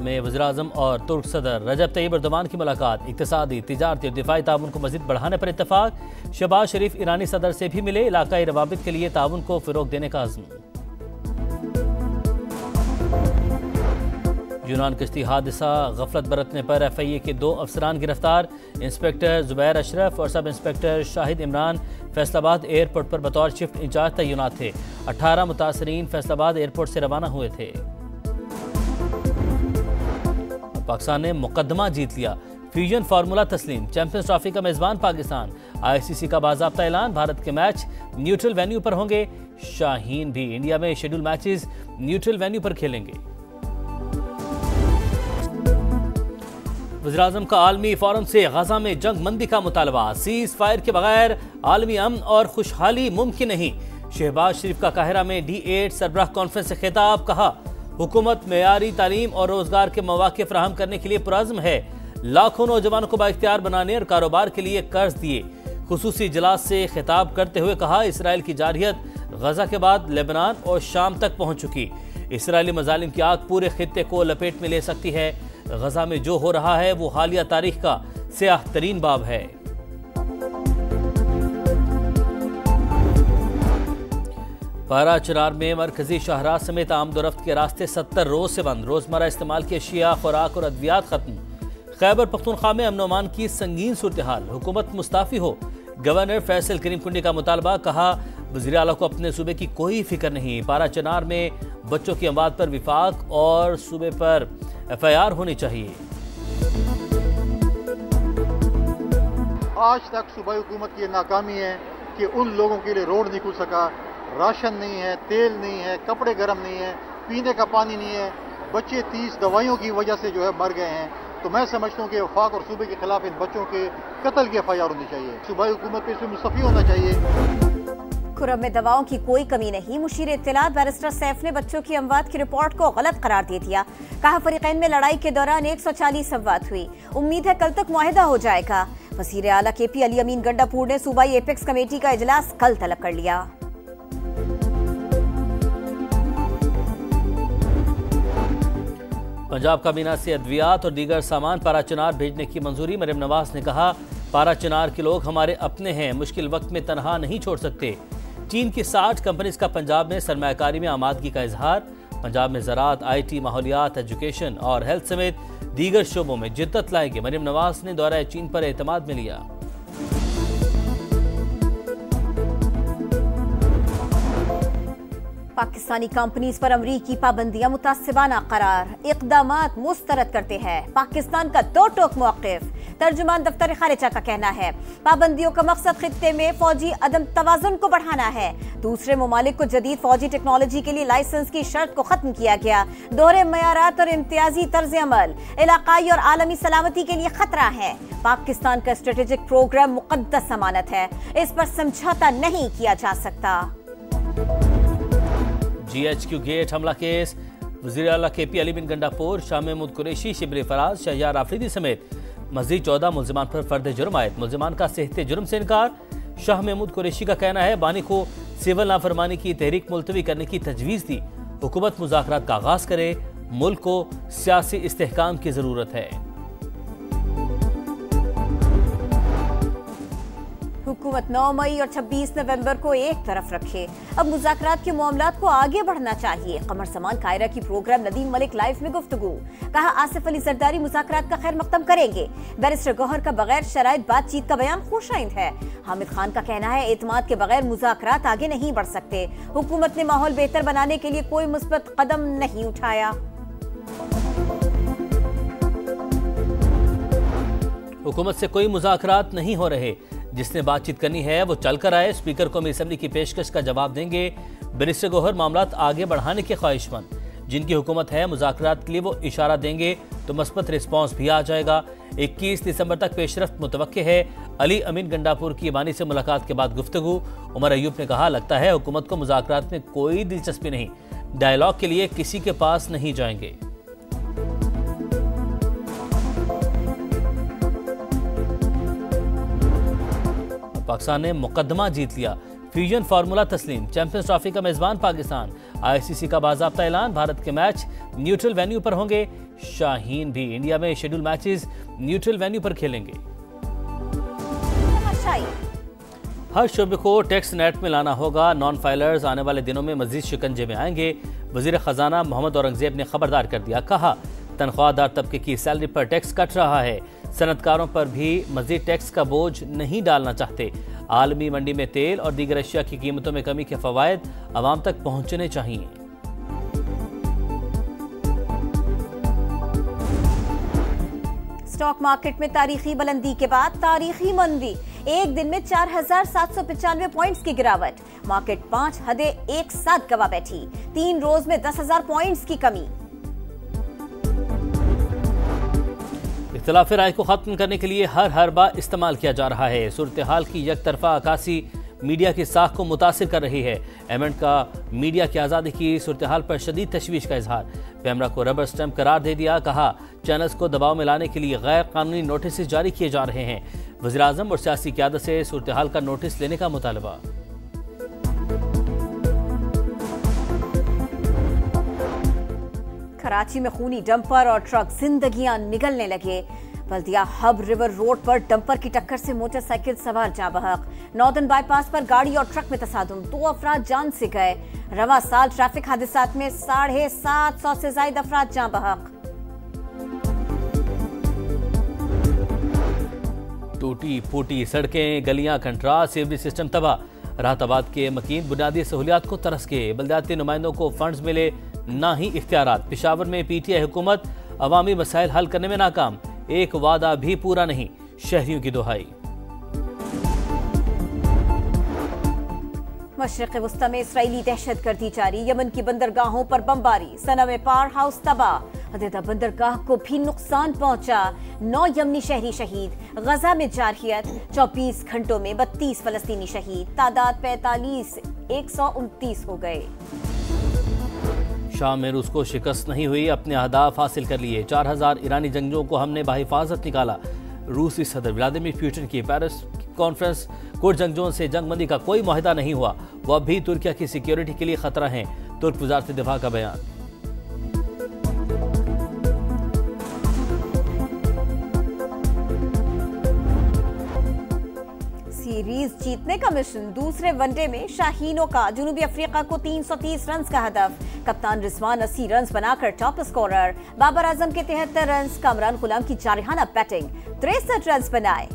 शाम में वज़ीर-ए-आज़म और तुर्क सदर रजब तैयब एर्दोगान की मुलाकात। इक़्तिसादी, तिजारती और दिफाई ताउन को मज़ीद बढ़ाने पर इत्तफ़ाक़। शहबाज शरीफ ईरानी सदर से भी मिले। इलाकाई रवाबित के लिए ताउन को फ़रोग़ देने का अज़्म। यूनान कश्ती हादसा, गफलत बरतने पर FIA के 2 अफसरान गिरफ्तार। इंस्पेक्टर ज़ुबैर अशरफ और sub inspector Shahid Imran Faisalabad airport पर बतौर शिफ्ट इंचार्ज तैनात थे। 18 मुतासरीन फैसलाबाद एयरपोर्ट से रवाना हुए थे। पाकिस्तान ने मुकदमा जीत लिया। फ्यूजन फार्मूला तस्लीम। चैंपियंस ट्रॉफी का मेजबान पाकिस्तान। ICC का बाज़ाब्ता ऐलान। भारत के मैच न्यूट्रल वेन्यू पर होंगे। शाहीन भी इंडिया में शेड्यूल मैचेस न्यूट्रल वेन्यू पर खेलेंगे। वज़ीर-ए-आज़म का आलमी फोरम से गजा में जंग मंदी का मुतालबा। सीज फायर के बगैर आलमी अमन और खुशहाली मुमकिन नहीं। शहबाज शरीफ का काहिरा में D8 सरबराह कॉन्फ्रेंस से खिताब। कहा, हुकूमत मेयारी तालीम और रोजगार के मौके फराहम करने के लिए पुरअज़्म है। लाखों नौजवानों को बाइख्तियार बनाने और कारोबार के लिए कर्ज दिए। खुसूसी इजलास से खिताब करते हुए कहा, इसराइल की जारहियत गजा के बाद लेबनान और शाम तक पहुंच चुकी। इसराइली मजालिम की आग पूरे खित्ते को लपेट में ले सकती है। गजा में जो हो रहा है वो हालिया तारीख का स्याह तरीन बाब है। पारा चिनार में मरकजी शाहराह समेत आमदोरफ्त के रास्ते 70 रोज से बंद। रोजमर्रा इस्तेमाल की अशिया, खुराक और अद्वियात खत्म। खैबर पख्तूनख्वा में अमन अमान की संगीन सूरत हाल। हुकूमत मुस्ताफी हो। गवर्नर फैसल करीम कुंडी का मुतालबा। कहा, वज़ीर आला को अपने सूबे की कोई फिक्र नहीं। पारा चिनार में बच्चों की अमवात पर विफाक और सूबे पर FIR होनी चाहिए। आज तक सूबाई हुकूमत की नाकामी है कि उन लोगों के लिए रोड नहीं खुल सका। राशन नहीं है, तेल नहीं है, कपड़े गर्म नहीं है, पीने का पानी नहीं है। बच्चे 30 दवाइयों की वजह से जो है मर गए हैं। तो मैं समझता हूँ कि वफाक और सूबे के खिलाफ इन बच्चों के कत्ल की FIR होनी चाहिए। सूबाई हुकूमत पे इसमें मुस्तफ़ी होना चाहिए। खुर्रम में दवाओं की कोई कमी नहीं। मुशीर इत्तलात बैरिस्टर सैफ ने बच्चों की अमवात की रिपोर्ट को गलत करार दे दिया। कहा, फरीकैन में लड़ाई के दौरान 140 अमवात हुई। उम्मीद है कल तक मुआहिदा हो जाएगा। वज़ीर आला KP अली अमीन गंडापुर ने सूबाई एपेक्स कमेटी का इजलास कल तलब कर लिया। पंजाब काबीना से अद्वियात और दीगर सामान पारा चिनार भेजने की मंजूरी। मरियम नवाज ने कहा, पारा चिनार के लोग हमारे अपने हैं, मुश्किल वक्त में तनहा नहीं छोड़ सकते। चीन की 60 कंपनीज का पंजाब में सरमायाकारी में आमादगी का इजहार। पंजाब में ज़राअत, IT, माहौलियात, एजुकेशन और हेल्थ समेत दीगर शोबों में जिद्दत लाएंगे। मरियम नवाज ने दौरा चीन पर एतमाद में लिया। पाकिस्तानी कंपनीज पर अमरीकी पाबंदियां मुतासिबाना करार। इक़दामात मुस्तरद करते हैं पाकिस्तान का दो टोक मौक़िफ़। तर्जुमान दफ्तर खारिजा का कहना है, पाबंदियों का मकसद खित्ते में फौजी अदम तवाज़ुन को बढ़ाना है। दूसरे ममालिक को जदीद फौजी टेक्नोलॉजी के लिए लाइसेंस की शर्त को खत्म किया गया। दोहरे मयारात और इम्तियाजी तर्ज अमल इलाकाई और आलमी सलामती के लिए खतरा है। पाकिस्तान का स्ट्रेटेजिक प्रोग्राम मुक़द्दस अमानत है, इस पर समझौता नहीं किया जा सकता। GHQ गेट हमला केस। वज़ीर आला KP अली बिन गंडापुर, शाह महमूद कुरैशी, शिबली फराज, शहयार आफरीदी समेत मज़ीद 14 मुल्ज़िमान पर फर्द जुर्म आयद। मुल्ज़िमान का सेहते जुर्म से इनकार। शाह महमूद कुरैशी का कहना है, बानी को सिविल नाफरमानी की तहरीक मुलतवी करने की तजवीज़ दी। हुकूमत मुज़ाकरात का आगाज़ करे। मुल्क को सियासी इस्तेहकाम की ज़रूरत है। हुकूमत 9 मई और 26 नवंबर को एक तरफ रखे। अब मुज़ाकरात के मामलात को आगे बढ़ना चाहिए। कमर समान कायरा की प्रोग्राम नदीम मलिक लाइफ में गुफ्तगू। कहा, आसिफ अली जरदारी मुज़ाकरात का खैर मकदम करेंगे। बैरिस्टर गौहर का बगैर शराइत बातचीत का बयान खुशाइंद है। हामिद खान का कहना है, एतमाद के बगैर मुज़ाकरात आगे नहीं बढ़ सकते। हुकूमत ने माहौल बेहतर बनाने के लिए कोई मुस्बत कदम नहीं उठाया। हुकूमत से कोई मुज़ाकरात नहीं हो रहे। जिसने बातचीत करनी है वो चल कर आए। स्पीकर को असेंबली की पेशकश का जवाब देंगे। बैरिस्टर गौहर मामलात आगे बढ़ाने के ख्वाहिशमंद। जिनकी हुकूमत है मुज़ाकरात के लिए वो इशारा देंगे तो मस्बत रिस्पॉन्स भी आ जाएगा। 21 दिसंबर तक पेशरफ्त मुतवक्के है। अली अमीन गंडापुर की बानी से मुलाकात के बाद गुफ्तगू। उमर अयूब ने कहा, लगता है हुकूमत को मुज़ाकरात में कोई दिलचस्पी नहीं। डायलॉग के लिए किसी के पास नहीं जाएंगे। पाकिस्तान ने मुकदमा जीत लिया। फ्यूजन फार्मूला तस्लीम। चैंपियंस ट्रॉफी का मेजबान पाकिस्तान। आईसीसी का बाज़ाब्ता ऐलान, भारत के मैच न्यूट्रल वेन्यू पर होंगे। शाहीन भी इंडिया में शेड्यूल मैचेस न्यूट्रल वेन्यू पर खेलेंगे। हर शोबे को टैक्स नेट में लाना होगा। नॉन फाइलर्स आने वाले दिनों में मजीद शिकंजे में आएंगे। वजीर खजाना मोहम्मद औरंगजेब ने खबरदार कर दिया, कहा तनख्वाहदार तबके की सैलरी पर टैक्स कट रहा है, सनतकारों पर भी मजीद टैक्स का बोझ नहीं डालना चाहते। आलमी मंडी में तेल और दीगर अशिया की कीमतों में कमी के फवायद आवाम तक पहुंचने चाहिए। स्टॉक मार्केट में तारीखी बुलंदी के बाद तारीखी मंदी। एक दिन में 4,795 पॉइंट्स की गिरावट। मार्केट 5 हदें एक साथ गवा बैठी। 3 रोज में 10,000 पॉइंट्स की कमी। इख्तिलाफ राय को खत्म करने के लिए हर हरबा इस्तेमाल किया जा रहा है। सूरत हाल की यकतरफा अक्कासी मीडिया की साख को मुतासिर कर रही है। एमएंड का मीडिया की आज़ादी की सूरत हाल पर शदीद तशवीश का इजहार। पैमरा को रबर स्टैंप करार दे दिया, कहा चैनल्स को दबाव में लाने के लिए गैर कानूनी नोटिस जारी किए जा रहे हैं। वज़ीर आज़म और सियासी क़यादत से सूरत हाल का नोटिस लेने का मुतालबा। कराची में खूनी डंपर और ट्रक जिंदगियां निगलने लगे। बल्दिया हब रिवर रोड पर डंपर की टक्कर से मोटरसाइकिल सवार जाँ बहक। नॉर्दर्न बाईपास पर गाड़ी और ट्रक में तसादुम, 2 अफराद जान से गए। रवा साल ट्रैफिक हादसात में 750 से ज्यादा अफराद जाँ बहक। टूटी फूटी सड़कें, गलियां कंट्रा, सीवरेज सिस्टम तबाह। राहताबाद के मकीन बुनियादी सहूलियात को तरस के। बल्दियाती नुमाइंदों को फंड्स मिले ना ही इख्तियारात। पेशावर में पीटीआई हुकूमत अवामी मसाइल हल करने में नाकाम। एक वादा भी पूरा नहीं, शहरियों की दुहाई। मशरिक़ वस्ता में इसराइली दहशतगर्दी जारी। यमन की बंदरगाहों पर बमबारी। सना में पावर हाउस तबाह। हदेदा बंदरगाह को भी नुकसान पहुंचा। 9 यमनी शहरी शहीद। गजा में जारहियत। 24 घंटों में 32 फलस्तीनी शहीद। तादाद 45 129 हो गए। शाम में रूस को शिकस्त नहीं हुई, अपने अहदाफ हासिल कर लिए। 4000 ईरानी जंगजों को हमने बाहिफाजत निकाला। रूसी सदर व्लादिमीर पुतिन की पेरिस कॉन्फ्रेंस। कुर्द जंगजों से जंगबंदी का कोई मुआहदा नहीं हुआ, वह भी तुर्किया की सिक्योरिटी के लिए खतरा है। तुर्क वजारत दिफा का बयान। सीरीज जीतने का मिशन। दूसरे वनडे में शाहीनों का जुनूबी अफ्रीका को 330 रन का हदफ। कप्तान रिजवान 80 रन बनाकर टॉप स्कोरर। बाबर आजम के 73 रन। कामरान गुलाम की जारहाना बैटिंग, 63 रन बनाए।